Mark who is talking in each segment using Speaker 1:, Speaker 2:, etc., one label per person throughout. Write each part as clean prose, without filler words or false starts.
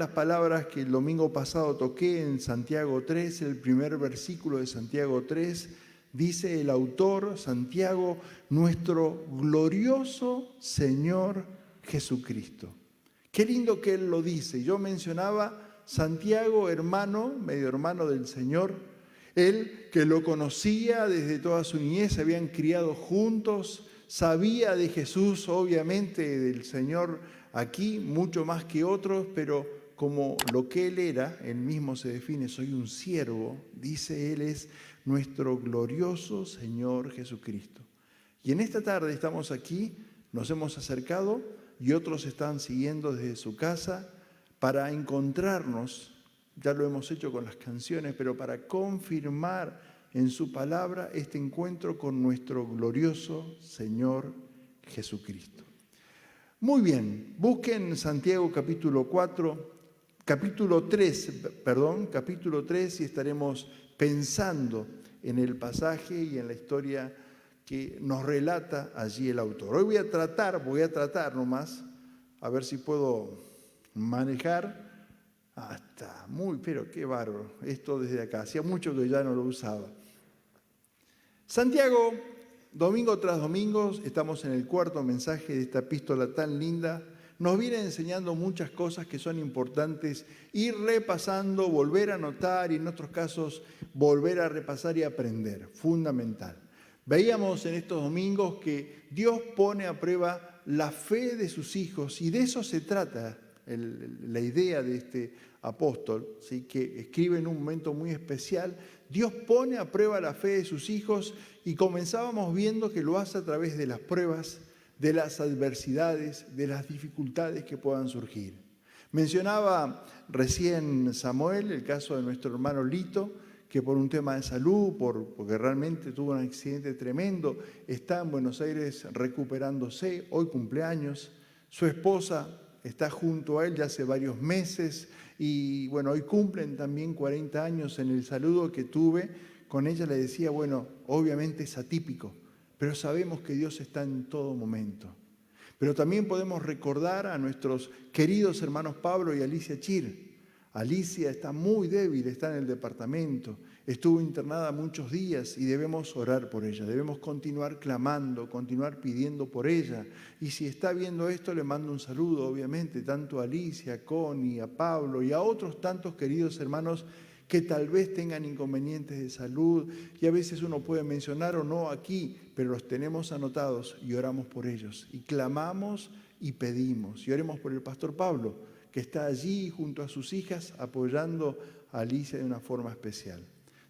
Speaker 1: las palabras que el domingo pasado toqué en Santiago 3, el primer versículo de Santiago 3, dice el autor, Santiago, nuestro glorioso Señor Jesucristo. Qué lindo que él lo dice. Yo mencionaba Santiago, hermano, medio hermano del Señor, él que lo conocía desde toda su niñez, se habían criado juntos, sabía de Jesús, obviamente del Señor aquí, mucho más que otros, pero como lo que él era, él mismo se define, soy un siervo, dice él, es nuestro glorioso Señor Jesucristo. Y en esta tarde estamos aquí, nos hemos acercado y otros están siguiendo desde su casa para encontrarnos, ya lo hemos hecho con las canciones, pero para confirmar en su palabra este encuentro con nuestro glorioso Señor Jesucristo. Muy bien, busquen Santiago capítulo 3 y estaremos pensando en el pasaje y en la historia que nos relata allí el autor. Hoy voy a tratar nomás, a ver si puedo manejar pero qué bárbaro, esto desde acá, hacía mucho que ya no lo usaba. Santiago, domingo tras domingo, estamos en el cuarto mensaje de esta epístola tan linda, nos viene enseñando muchas cosas que son importantes, ir repasando, volver a anotar y en otros casos volver a repasar y aprender, fundamental. Veíamos en estos domingos que Dios pone a prueba la fe de sus hijos y de eso se trata la idea de este apóstol, ¿sí? Que escribe en un momento muy especial. Dios pone a prueba la fe de sus hijos y comenzábamos viendo que lo hace a través de las pruebas, de las adversidades, de las dificultades que puedan surgir. Mencionaba recién Samuel el caso de nuestro hermano Lito, que por un tema de salud, porque realmente tuvo un accidente tremendo, está en Buenos Aires recuperándose, hoy cumpleaños. Su esposa está junto a él ya hace varios meses y bueno, hoy cumplen también 40 años. En el saludo que tuve con ella le decía, bueno, obviamente es atípico, pero sabemos que Dios está en todo momento. Pero también podemos recordar a nuestros queridos hermanos Pablo y Alicia Chir. Alicia está muy débil, está en el departamento, estuvo internada muchos días y debemos orar por ella, debemos continuar clamando, continuar pidiendo por ella. Y si está viendo esto, le mando un saludo, obviamente, tanto a Alicia, a Connie, a Pablo y a otros tantos queridos hermanos que tal vez tengan inconvenientes de salud y a veces uno puede mencionar o no aquí, pero los tenemos anotados y oramos por ellos y clamamos y pedimos. Y oremos por el pastor Pablo, que está allí junto a sus hijas apoyando a Alicia de una forma especial.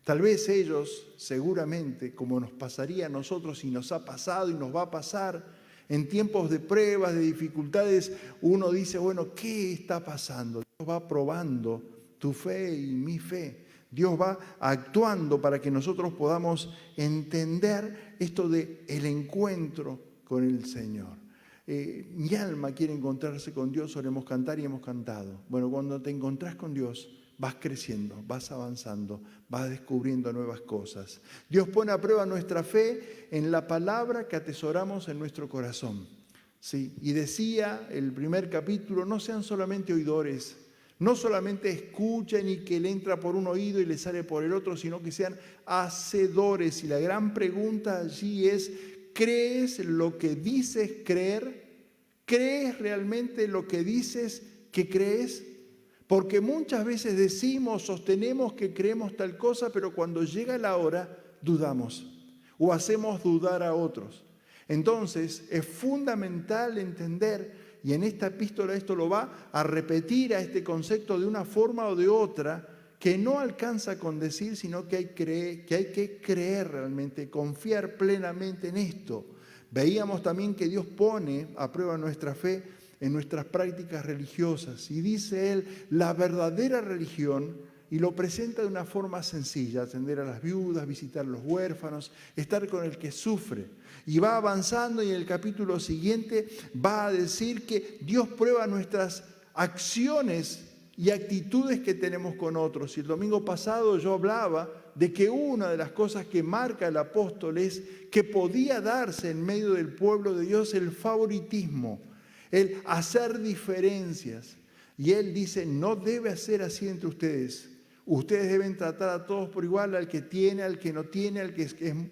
Speaker 1: Tal vez ellos, seguramente, como nos pasaría a nosotros y nos ha pasado y nos va a pasar, en tiempos de pruebas, de dificultades, uno dice, bueno, ¿qué está pasando? Dios va probando tu fe y mi fe. Dios va actuando para que nosotros podamos entender esto de el encuentro con el Señor. Mi alma quiere encontrarse con Dios, solemos cantar y hemos cantado. Bueno, cuando te encontrás con Dios, vas creciendo, vas avanzando, vas descubriendo nuevas cosas. Dios pone a prueba nuestra fe en la palabra que atesoramos en nuestro corazón. ¿Sí? Y decía el primer capítulo, no sean solamente oidores, no solamente escuchen y que le entra por un oído y le sale por el otro, sino que sean hacedores. Y la gran pregunta allí es, ¿crees lo que dices creer? ¿Crees realmente lo que dices que crees? Porque muchas veces decimos, sostenemos que creemos tal cosa, pero cuando llega la hora, dudamos o hacemos dudar a otros. Entonces, es fundamental entender, y en esta epístola esto lo va a repetir a este concepto de una forma o de otra, que no alcanza con decir, sino que hay que creer realmente, confiar plenamente en esto. Veíamos también que Dios pone a prueba nuestra fe en nuestras prácticas religiosas. Y dice Él, la verdadera religión, y lo presenta de una forma sencilla, atender a las viudas, visitar a los huérfanos, estar con el que sufre. Y va avanzando y en el capítulo siguiente va a decir que Dios prueba nuestras acciones y actitudes que tenemos con otros. Y el domingo pasado yo hablaba de que una de las cosas que marca el apóstol es que podía darse en medio del pueblo de Dios el favoritismo, el hacer diferencias. Y él dice, no debe ser así entre ustedes. Ustedes deben tratar a todos por igual, al que tiene, al que no tiene, al que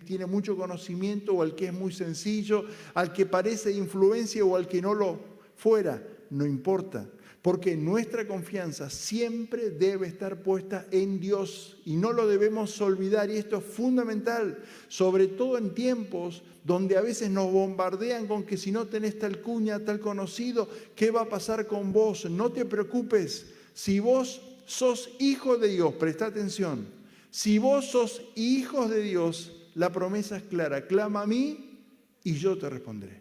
Speaker 1: tiene mucho conocimiento o al que es muy sencillo, al que parece de influencia o al que no lo fuera. No importa, porque nuestra confianza siempre debe estar puesta en Dios y no lo debemos olvidar. Y esto es fundamental, sobre todo en tiempos donde a veces nos bombardean con que si no tenés tal cuña, tal conocido, ¿qué va a pasar con vos? No te preocupes, si vos sos hijo de Dios, presta atención, si vos sos hijos de Dios, la promesa es clara, clama a mí y yo te responderé.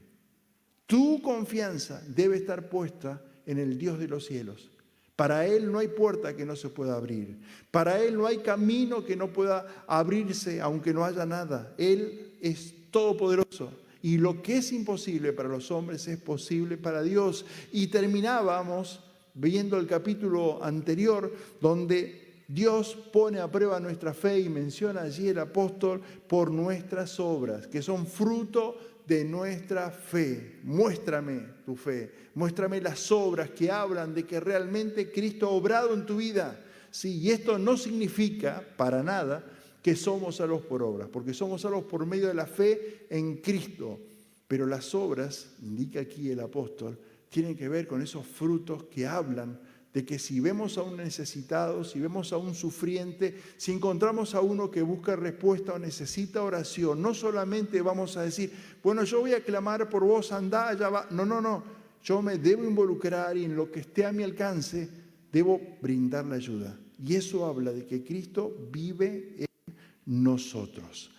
Speaker 1: Tu confianza debe estar puesta en el Dios de los cielos. Para Él no hay puerta que no se pueda abrir. Para Él no hay camino que no pueda abrirse aunque no haya nada. Él es todopoderoso. Y lo que es imposible para los hombres es posible para Dios. Y terminábamos viendo el capítulo anterior donde Dios pone a prueba nuestra fe y menciona allí el apóstol por nuestras obras, que son fruto de nuestra fe. Muéstrame tu fe, muéstrame las obras que hablan de que realmente Cristo ha obrado en tu vida. Sí, y esto no significa para nada que somos salvos por obras, porque somos salvos por medio de la fe en Cristo. Pero las obras, indica aquí el apóstol, tienen que ver con esos frutos que hablan de que si vemos a un necesitado, si vemos a un sufriente, si encontramos a uno que busca respuesta o necesita oración, no solamente vamos a decir, bueno, yo voy a clamar por vos, andá, allá va. No. Yo me debo involucrar y en lo que esté a mi alcance, debo brindar la ayuda. Y eso habla de que Cristo vive en nosotros.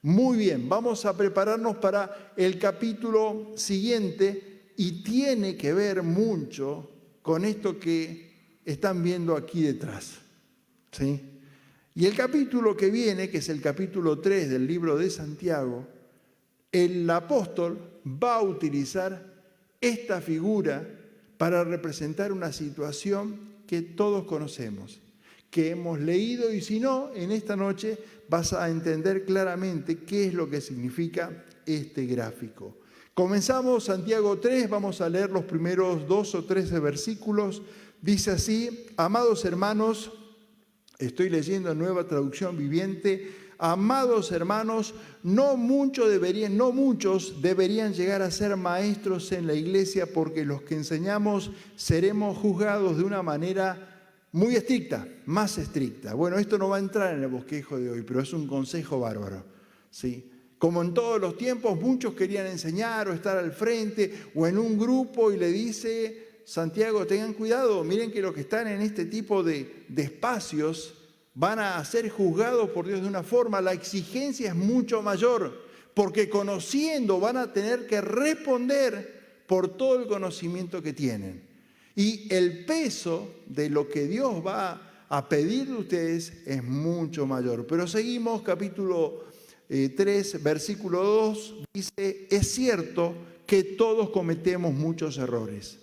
Speaker 1: Muy bien, vamos a prepararnos para el capítulo siguiente y tiene que ver mucho con esto que están viendo aquí detrás, ¿sí? Y el capítulo que viene, que es el capítulo 3 del libro de Santiago, el apóstol va a utilizar esta figura para representar una situación que todos conocemos, que hemos leído, y si no, en esta noche vas a entender claramente qué es lo que significa este gráfico. Comenzamos Santiago 3, vamos a leer los primeros 2 o 13 versículos. Dice así, amados hermanos, estoy leyendo en Nueva Traducción Viviente, amados hermanos, no muchos deberían llegar a ser maestros en la iglesia, porque los que enseñamos seremos juzgados de una manera muy estricta, más estricta. Bueno, esto no va a entrar en el bosquejo de hoy, pero es un consejo bárbaro, ¿sí? Como en todos los tiempos, muchos querían enseñar o estar al frente o en un grupo, y le dice Santiago, tengan cuidado, miren que los que están en este tipo de espacios van a ser juzgados por Dios de una forma. La exigencia es mucho mayor, porque conociendo van a tener que responder por todo el conocimiento que tienen. Y el peso de lo que Dios va a pedir de ustedes es mucho mayor. Pero seguimos, capítulo 3, versículo 2, dice, es cierto que todos cometemos muchos errores,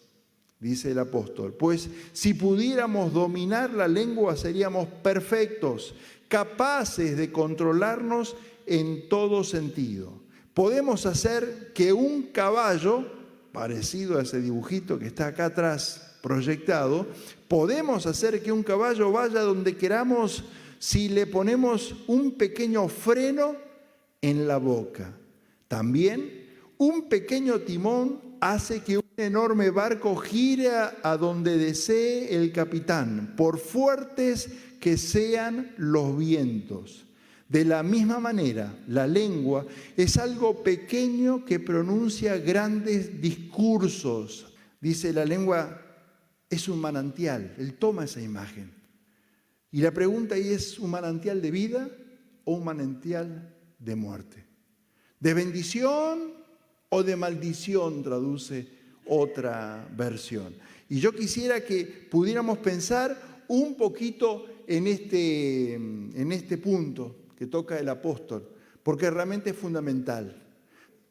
Speaker 1: dice el apóstol, pues si pudiéramos dominar la lengua seríamos perfectos, capaces de controlarnos en todo sentido. Podemos hacer que un caballo, parecido a ese dibujito que está acá atrás proyectado, podemos hacer que un caballo vaya donde queramos si le ponemos un pequeño freno en la boca. También un pequeño timón hace que un enorme barco gire a donde desee el capitán, por fuertes que sean los vientos. De la misma manera, la lengua es algo pequeño que pronuncia grandes discursos. Dice, la lengua es un manantial. Él toma esa imagen. Y la pregunta ahí es, ¿un manantial de vida o un manantial de muerte? ¿De bendición o de maldición? Traduce otra versión. Y yo quisiera que pudiéramos pensar un poquito en este punto que toca el apóstol, porque realmente es fundamental.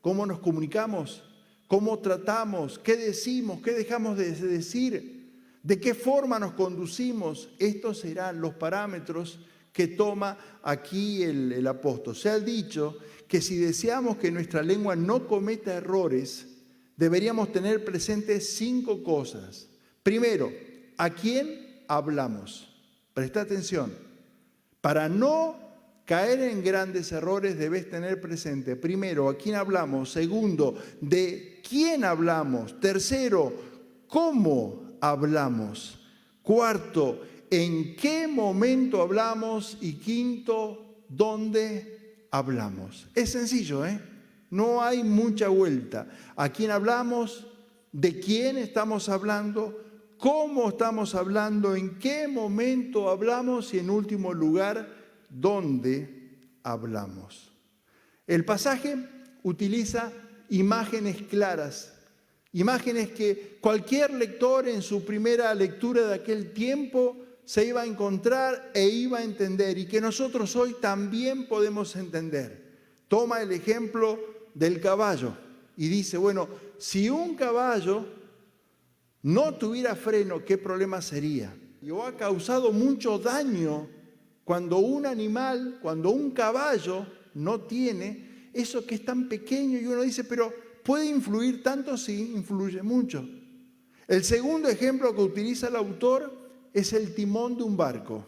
Speaker 1: ¿Cómo nos comunicamos? ¿Cómo tratamos? ¿Qué decimos? ¿Qué dejamos de decir? ¿De qué forma nos conducimos? Estos serán los parámetros que toma aquí el apóstol. Se ha dicho que si deseamos que nuestra lengua no cometa errores, deberíamos tener presentes 5 cosas. Primero, ¿a quién hablamos? Presta atención. Para no caer en grandes errores debes tener presente, primero, ¿a quién hablamos? Segundo, ¿de quién hablamos? Tercero, ¿cómo hablamos? Cuarto, ¿en qué momento hablamos? Y quinto, ¿dónde hablamos? Es sencillo, ¿eh? No hay mucha vuelta. ¿A quién hablamos? ¿De quién estamos hablando? ¿Cómo estamos hablando? ¿En qué momento hablamos? Y en último lugar, ¿dónde hablamos? El pasaje utiliza imágenes claras, imágenes que cualquier lector en su primera lectura de aquel tiempo se iba a encontrar e iba a entender, y que nosotros hoy también podemos entender. Toma el ejemplo del caballo y dice, bueno, si un caballo no tuviera freno, ¿qué problema sería? Y ha causado mucho daño cuando un animal, cuando un caballo no tiene eso que es tan pequeño, y uno dice, pero ¿puede influir tanto? Sí, influye mucho. El segundo ejemplo que utiliza el autor es el timón de un barco.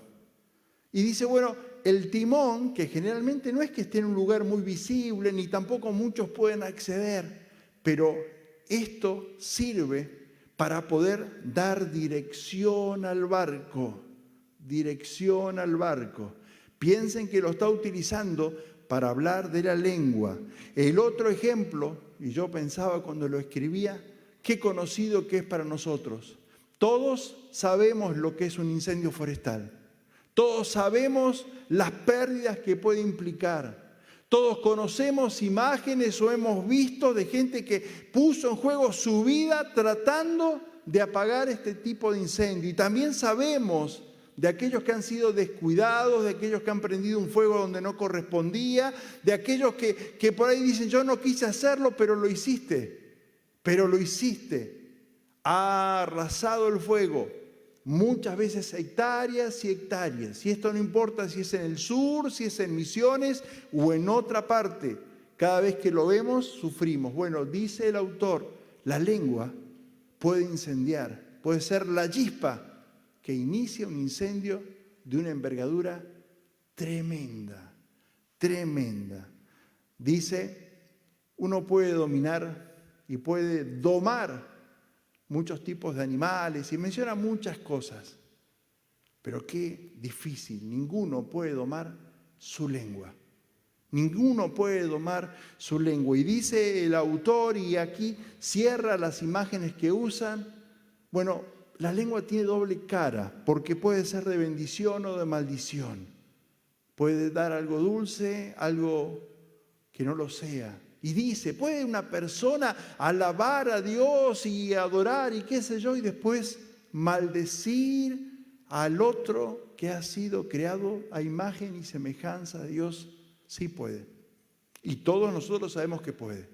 Speaker 1: Y dice, bueno, el timón, que generalmente no es que esté en un lugar muy visible, ni tampoco muchos pueden acceder, pero esto sirve para poder dar dirección al barco. Dirección al barco. Piensen que lo está utilizando para hablar de la lengua. El otro ejemplo, y yo pensaba cuando lo escribía, qué conocido que es para nosotros. Todos sabemos lo que es un incendio forestal. Todos sabemos las pérdidas que puede implicar. Todos conocemos imágenes o hemos visto de gente que puso en juego su vida tratando de apagar este tipo de incendio. Y también sabemos de aquellos que han sido descuidados, de aquellos que han prendido un fuego donde no correspondía, de aquellos que por ahí dicen, yo no quise hacerlo, pero lo hiciste. Pero lo hiciste. Ha arrasado el fuego. Muchas veces hectáreas y hectáreas. Y esto no importa si es en el sur, si es en Misiones o en otra parte. Cada vez que lo vemos, sufrimos. Bueno, dice el autor, la lengua puede incendiar, puede ser la chispa que inicia un incendio de una envergadura tremenda, tremenda. Dice, uno puede dominar y puede domar muchos tipos de animales y menciona muchas cosas, pero qué difícil, ninguno puede domar su lengua. Ninguno puede domar su lengua. Y dice el autor, y aquí cierra las imágenes que usan, bueno, la lengua tiene doble cara, porque puede ser de bendición o de maldición. Puede dar algo dulce, algo que no lo sea. Y dice, ¿puede una persona alabar a Dios y adorar y qué sé yo, y después maldecir al otro que ha sido creado a imagen y semejanza de Dios? Sí puede. Y todos nosotros sabemos que puede.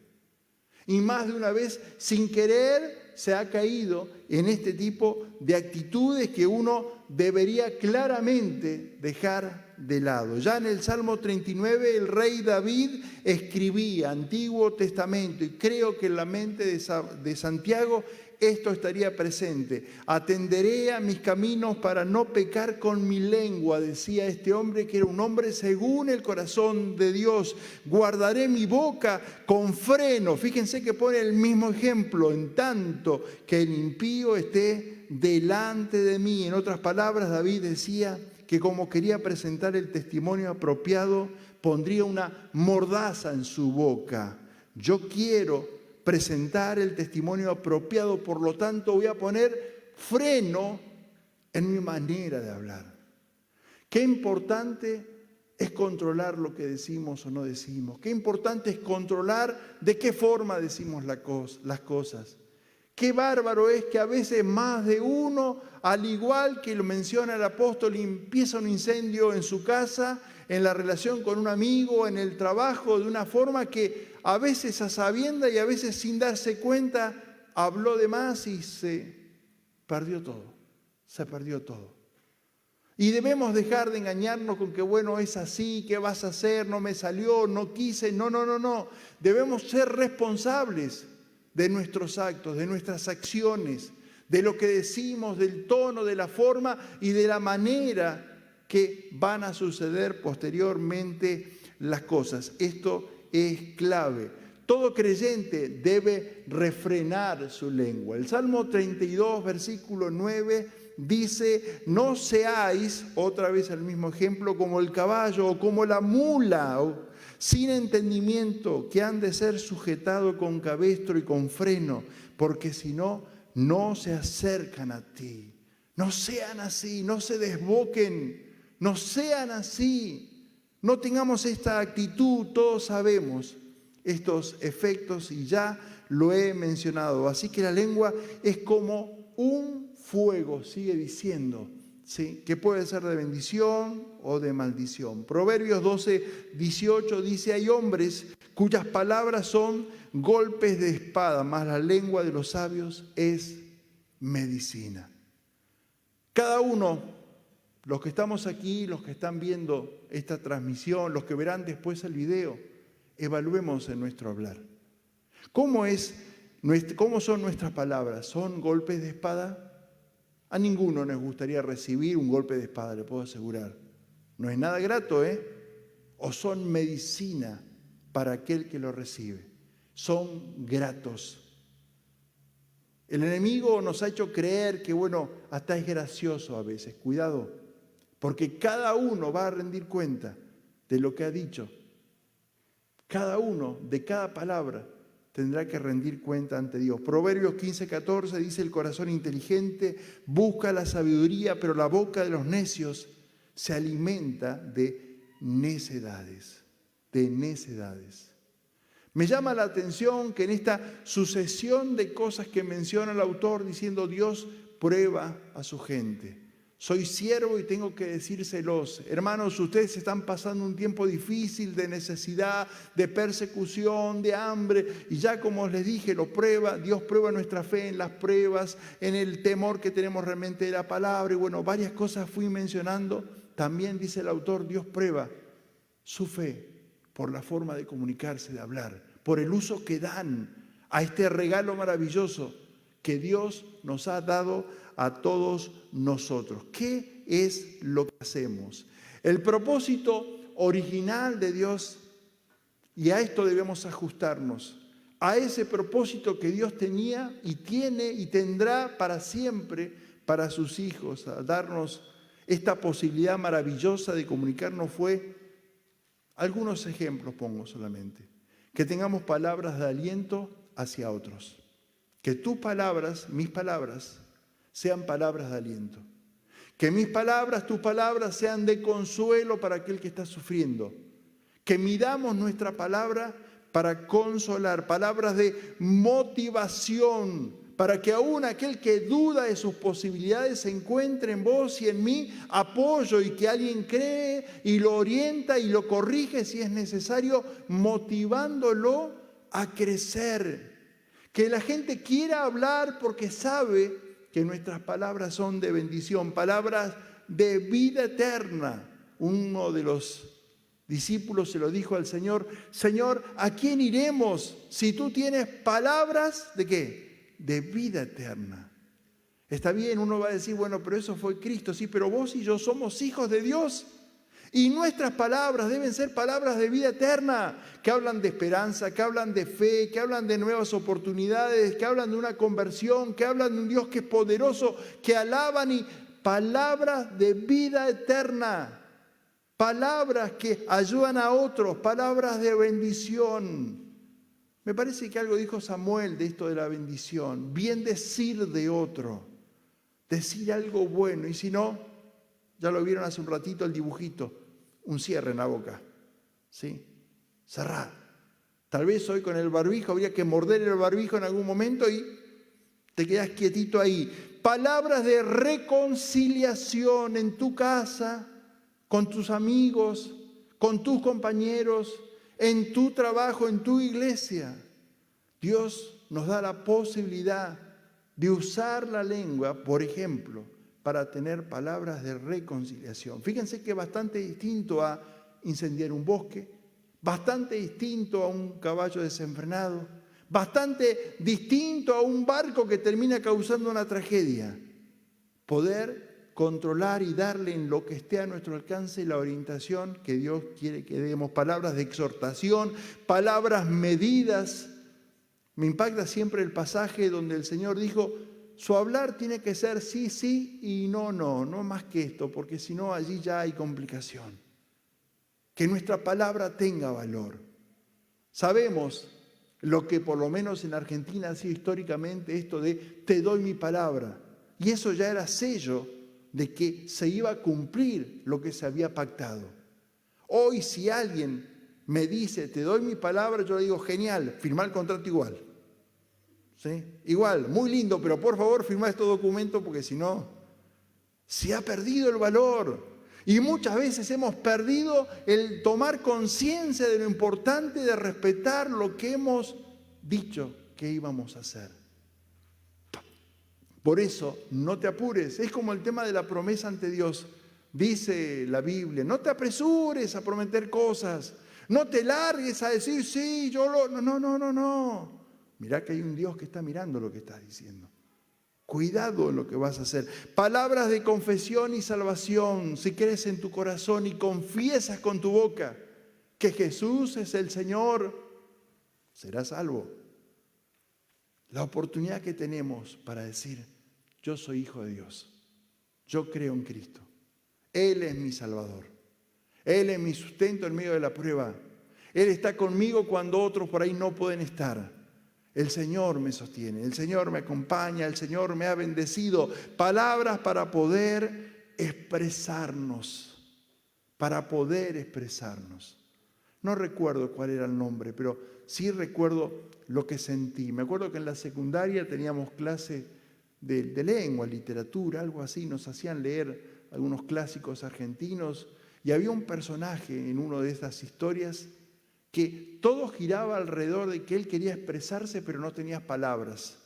Speaker 1: Y más de una vez, sin querer, se ha caído en este tipo de actitudes que uno debería claramente dejar de lado. Ya en el Salmo 39 el rey David escribía Antiguo Testamento, y creo que en la mente de Santiago esto estaría presente. Atenderé a mis caminos para no pecar con mi lengua, decía este hombre que era un hombre según el corazón de Dios. Guardaré mi boca con freno. Fíjense que pone el mismo ejemplo, en tanto que el impío esté delante de mí. En otras palabras, David decía que como quería presentar el testimonio apropiado, pondría una mordaza en su boca. Yo quiero presentar el testimonio apropiado, por lo tanto voy a poner freno en mi manera de hablar. Qué importante es controlar lo que decimos o no decimos. Qué importante es controlar de qué forma decimos las cosas. Qué bárbaro es que a veces más de uno, al igual que lo menciona el apóstol, empieza un incendio en su casa, en la relación con un amigo, en el trabajo, de una forma que a veces a sabiendas y a veces sin darse cuenta, habló de más y se perdió todo. Se perdió todo. Y debemos dejar de engañarnos con que bueno, es así, ¿qué vas a hacer? No me salió, no quise. No. Debemos ser responsables de nuestros actos, de nuestras acciones. de lo que decimos, del tono, de la forma y de la manera que van a suceder posteriormente las cosas. Esto es clave. Todo creyente debe refrenar su lengua. El Salmo 32, versículo 9, dice: no seáis, otra vez el mismo ejemplo, como el caballo o como la mula, sin entendimiento, que han de ser sujetados con cabestro y con freno, porque si no, no se acercan a ti. No sean así, no se desboquen, no sean así. No tengamos esta actitud, todos sabemos estos efectos y ya lo he mencionado. Así que la lengua es como un fuego, sigue diciendo, ¿sí?, que puede ser de bendición o de maldición. Proverbios 12, 18 dice: hay hombres cuyas palabras son golpes de espada, mas la lengua de los sabios es medicina. Cada uno, los que estamos aquí, los que están viendo esta transmisión, los que verán después el video, evaluemos en nuestro hablar. ¿Cómo son nuestras palabras? ¿Son golpes de espada? A ninguno nos gustaría recibir un golpe de espada, le puedo asegurar. No es nada grato, ¿eh? O son medicina para aquel que lo recibe. Son gratos. El enemigo nos ha hecho creer que, hasta es gracioso a veces. Cuidado, porque cada uno va a rendir cuenta de lo que ha dicho. Cada uno, de cada palabra, tendrá que rendir cuenta ante Dios. Proverbios 15, 14 dice: el corazón inteligente busca la sabiduría, pero la boca de los necios se alimenta de necedades. Me llama la atención que en esta sucesión de cosas que menciona el autor, diciendo: Dios prueba a su gente. Soy siervo y tengo que decírselos. Hermanos, ustedes están pasando un tiempo difícil de necesidad, de persecución, de hambre. Y ya como les dije, Dios prueba nuestra fe en las pruebas, en el temor que tenemos realmente de la palabra. Y varias cosas fui mencionando. También dice el autor: Dios prueba su fe por la forma de comunicarse, de hablar, por el uso que dan a este regalo maravilloso que Dios nos ha dado a todos nosotros. ¿Qué es lo que hacemos? El propósito original de Dios, y a esto debemos ajustarnos, a ese propósito que Dios tenía y tiene y tendrá para siempre para sus hijos, a darnos esta posibilidad maravillosa de comunicarnos, fue, algunos ejemplos pongo solamente, que tengamos palabras de aliento hacia otros. Que tus palabras, mis palabras, sean palabras de aliento. Que mis palabras, tus palabras sean de consuelo para aquel que está sufriendo. Que midamos nuestra palabra para consolar, palabras de motivación, para que aún aquel que duda de sus posibilidades encuentre en vos y en mí apoyo, y que alguien cree y lo orienta y lo corrige si es necesario, motivándolo a crecer. Que la gente quiera hablar porque sabe que nuestras palabras son de bendición, palabras de vida eterna. Uno de los discípulos se lo dijo al Señor: Señor, ¿a quién iremos si tú tienes palabras de qué? De vida eterna. Está bien, uno va a decir: pero eso fue Cristo. Sí, pero vos y yo somos hijos de Dios. Y nuestras palabras deben ser palabras de vida eterna, que hablan de esperanza, que hablan de fe, que hablan de nuevas oportunidades, que hablan de una conversión, que hablan de un Dios que es poderoso, que alaban, y palabras de vida eterna, palabras que ayudan a otros, palabras de bendición. Me parece que algo dijo Samuel de esto de la bendición: bien decir de otro, decir algo bueno, y si no, ya lo vieron hace un ratito el dibujito, un cierre en la boca, ¿sí? Cerrar. Tal vez hoy con el barbijo habría que morder el barbijo en algún momento y te quedas quietito ahí. Palabras de reconciliación en tu casa, con tus amigos, con tus compañeros, en tu trabajo, en tu iglesia. Dios nos da la posibilidad de usar la lengua, por ejemplo, para tener palabras de reconciliación. Fíjense que es bastante distinto a incendiar un bosque, bastante distinto a un caballo desenfrenado, bastante distinto a un barco que termina causando una tragedia. Poder controlar y darle en lo que esté a nuestro alcance la orientación que Dios quiere que demos. Palabras de exhortación, palabras medidas. Me impacta siempre el pasaje donde el Señor dijo, su hablar tiene que ser sí, sí y no, no, no más que esto, porque si no allí ya hay complicación. Que nuestra palabra tenga valor. Sabemos lo que por lo menos en Argentina ha sido históricamente esto de te doy mi palabra. Y eso ya era sello de que se iba a cumplir lo que se había pactado. Hoy si alguien me dice te doy mi palabra, yo le digo genial, firmá el contrato igual. ¿Sí? Igual, muy lindo, pero por favor firmá este documento porque si no, se ha perdido el valor. Y muchas veces hemos perdido el tomar conciencia de lo importante de respetar lo que hemos dicho que íbamos a hacer. Por eso, no te apures. Es como el tema de la promesa ante Dios. Dice la Biblia, no te apresures a prometer cosas. No te largues a decir, sí, yo lo... No. Mirá que hay un Dios que está mirando lo que estás diciendo. Cuidado en lo que vas a hacer. Palabras de confesión y salvación. Si crees en tu corazón y confiesas con tu boca que Jesús es el Señor, serás salvo. La oportunidad que tenemos para decir, yo soy hijo de Dios. Yo creo en Cristo. Él es mi Salvador. Él es mi sustento en medio de la prueba. Él está conmigo cuando otros por ahí no pueden estar. El Señor me sostiene, el Señor me acompaña, el Señor me ha bendecido. Palabras para poder expresarnos, No recuerdo cuál era el nombre, pero sí recuerdo lo que sentí. Me acuerdo que en la secundaria teníamos clase de lengua, literatura, algo así. Nos hacían leer algunos clásicos argentinos y había un personaje en una de esas historias que todo giraba alrededor de que él quería expresarse pero no tenía palabras.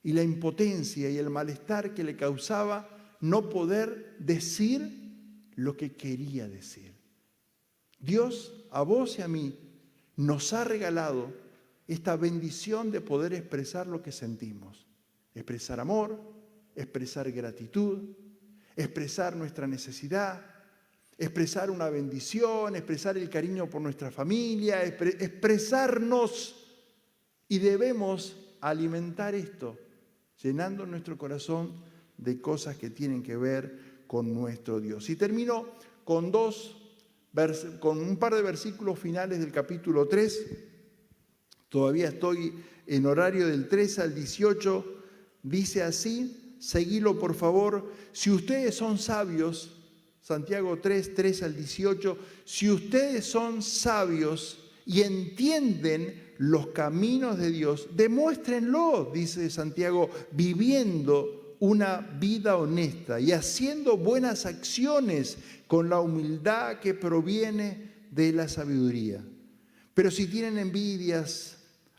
Speaker 1: Y la impotencia y el malestar que le causaba no poder decir lo que quería decir. Dios, a vos y a mí, nos ha regalado esta bendición de poder expresar lo que sentimos. Expresar amor, expresar gratitud, expresar nuestra necesidad, expresar una bendición, expresar el cariño por nuestra familia, expresarnos. Y debemos alimentar esto, llenando nuestro corazón de cosas que tienen que ver con nuestro Dios. Y termino con un par de versículos finales del capítulo 3. Todavía estoy en horario del 13 al 18. Dice así, seguilo por favor. Si ustedes son sabios, Santiago 3, 13 al 18, si ustedes son sabios y entienden los caminos de Dios, demuéstrenlo, dice Santiago, viviendo una vida honesta y haciendo buenas acciones con la humildad que proviene de la sabiduría. Pero si tienen envidias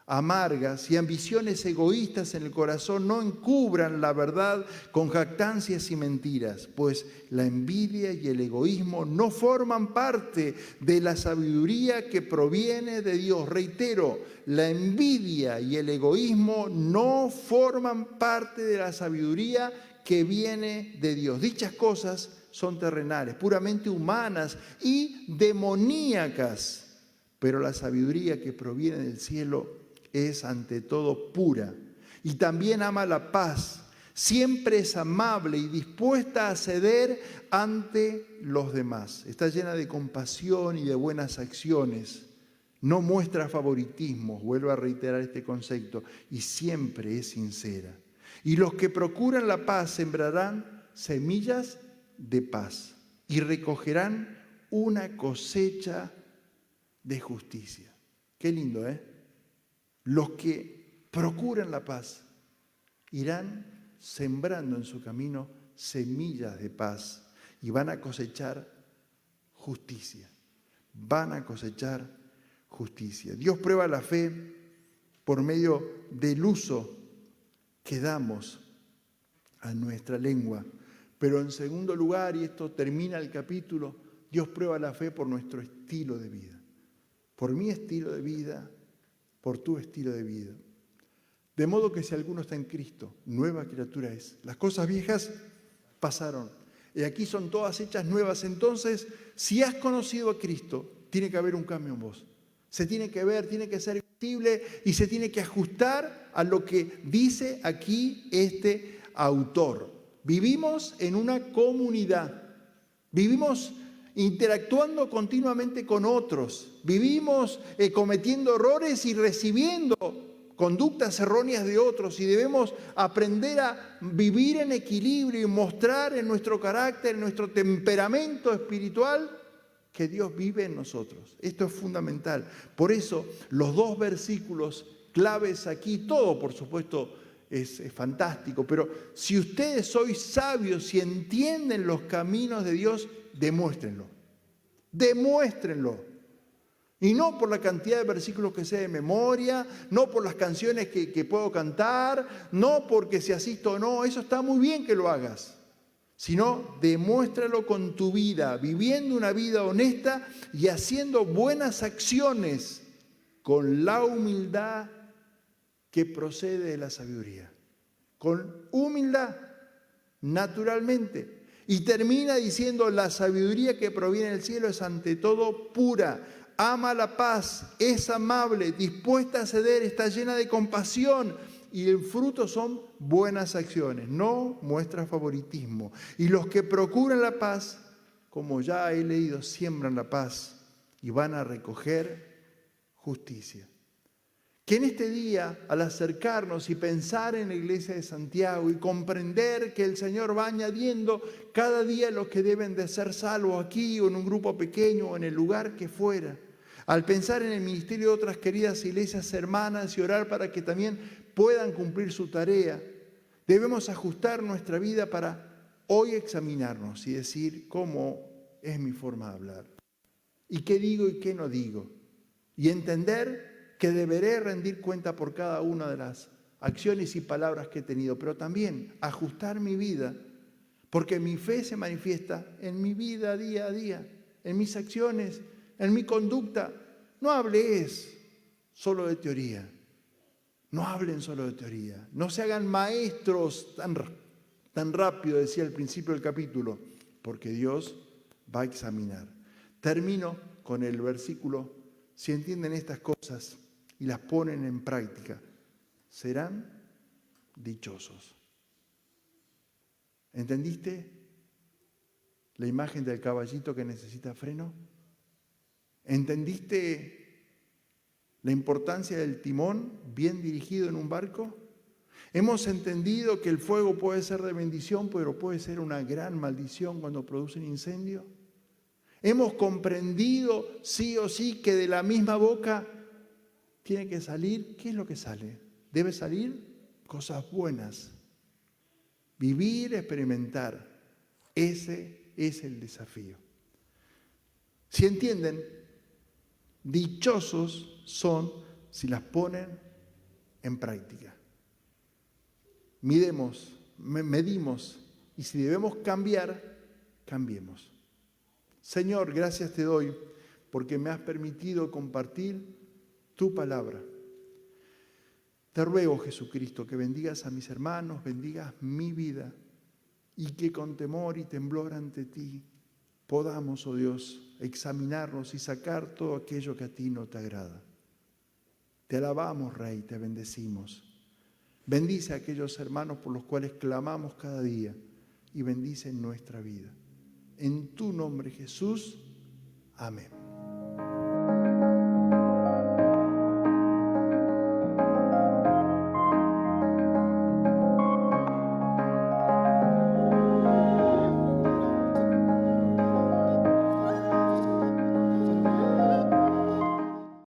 Speaker 1: amargas y ambiciones egoístas en el corazón, no encubran la verdad con jactancias y mentiras, pues la envidia y el egoísmo no forman parte de la sabiduría que proviene de Dios. Reitero, la envidia y el egoísmo no forman parte de la sabiduría que viene de Dios. Dichas cosas son terrenales, puramente humanas y demoníacas, pero la sabiduría que proviene del cielo es ante todo pura y también ama la paz, siempre es amable y dispuesta a ceder ante los demás. Está llena de compasión y de buenas acciones, no muestra favoritismo, vuelvo a reiterar este concepto, y siempre es sincera. Y los que procuran la paz sembrarán semillas de paz y recogerán una cosecha de justicia. Qué lindo, ¿eh? Los que procuran la paz irán sembrando en su camino semillas de paz y van a cosechar justicia. Van a cosechar justicia. Dios prueba la fe por medio del uso que damos a nuestra lengua. Pero en segundo lugar, y esto termina el capítulo, Dios prueba la fe por nuestro estilo de vida. Por mi estilo de vida, por tu estilo de vida. De modo que si alguno está en Cristo, nueva criatura es. Las cosas viejas pasaron. Y aquí son todas hechas nuevas. Entonces, si has conocido a Cristo, tiene que haber un cambio en vos. Se tiene que ver, tiene que ser visible y se tiene que ajustar a lo que dice aquí este autor. Vivimos en una comunidad. Vivimos interactuando continuamente con otros. Vivimos cometiendo errores y recibiendo conductas erróneas de otros, y debemos aprender a vivir en equilibrio y mostrar en nuestro carácter, en nuestro temperamento espiritual, que Dios vive en nosotros. Esto es fundamental. Por eso los dos versículos claves aquí, todo por supuesto es fantástico, pero si ustedes sois sabios y entienden los caminos de Dios, demuéstrenlo. Demuéstrenlo. Y no por la cantidad de versículos que sé de memoria, no por las canciones que puedo cantar, no porque si asisto o no, eso está muy bien que lo hagas. Sino demuéstralo con tu vida, viviendo una vida honesta y haciendo buenas acciones con la humildad que procede de la sabiduría. Con humildad, naturalmente. Y termina diciendo, la sabiduría que proviene del cielo es ante todo pura. Ama la paz, es amable, dispuesta a ceder, está llena de compasión y el fruto son buenas acciones, no muestra favoritismo. Y los que procuran la paz, como ya he leído, siembran la paz y van a recoger justicia. Que en este día, al acercarnos y pensar en la iglesia de Santiago y comprender que el Señor va añadiendo cada día los que deben de ser salvos aquí o en un grupo pequeño o en el lugar que fuera, al pensar en el ministerio de otras queridas iglesias hermanas y orar para que también puedan cumplir su tarea, debemos ajustar nuestra vida para hoy examinarnos y decir cómo es mi forma de hablar, y qué digo y qué no digo, y entender que deberé rendir cuenta por cada una de las acciones y palabras que he tenido, pero también ajustar mi vida, porque mi fe se manifiesta en mi vida día a día, en mis acciones, en mi conducta. No hables solo de teoría. No hablen solo de teoría. No se hagan maestros tan rápido, decía al principio del capítulo, porque Dios va a examinar. Termino con el versículo: si entienden estas cosas y las ponen en práctica, serán dichosos. ¿Entendiste la imagen del caballito que necesita freno? ¿Entendiste la importancia del timón bien dirigido en un barco? Hemos entendido que el fuego puede ser de bendición, pero puede ser una gran maldición cuando produce un incendio. Hemos comprendido sí o sí que de la misma boca tiene que salir, ¿qué es lo que sale? Debe salir cosas buenas. Vivir, experimentar. Ese es el desafío. Si entienden, dichosos son si las ponen en práctica. Medimos, y si debemos cambiar, cambiemos. Señor, gracias te doy porque me has permitido compartir tu palabra. Te ruego, Jesucristo, que bendigas a mis hermanos, bendigas mi vida y que con temor y temblor ante ti podamos, oh Dios, examinarnos y sacar todo aquello que a ti no te agrada. Te alabamos, Rey, te bendecimos. Bendice a aquellos hermanos por los cuales clamamos cada día y bendice nuestra vida. En tu nombre, Jesús. Amén.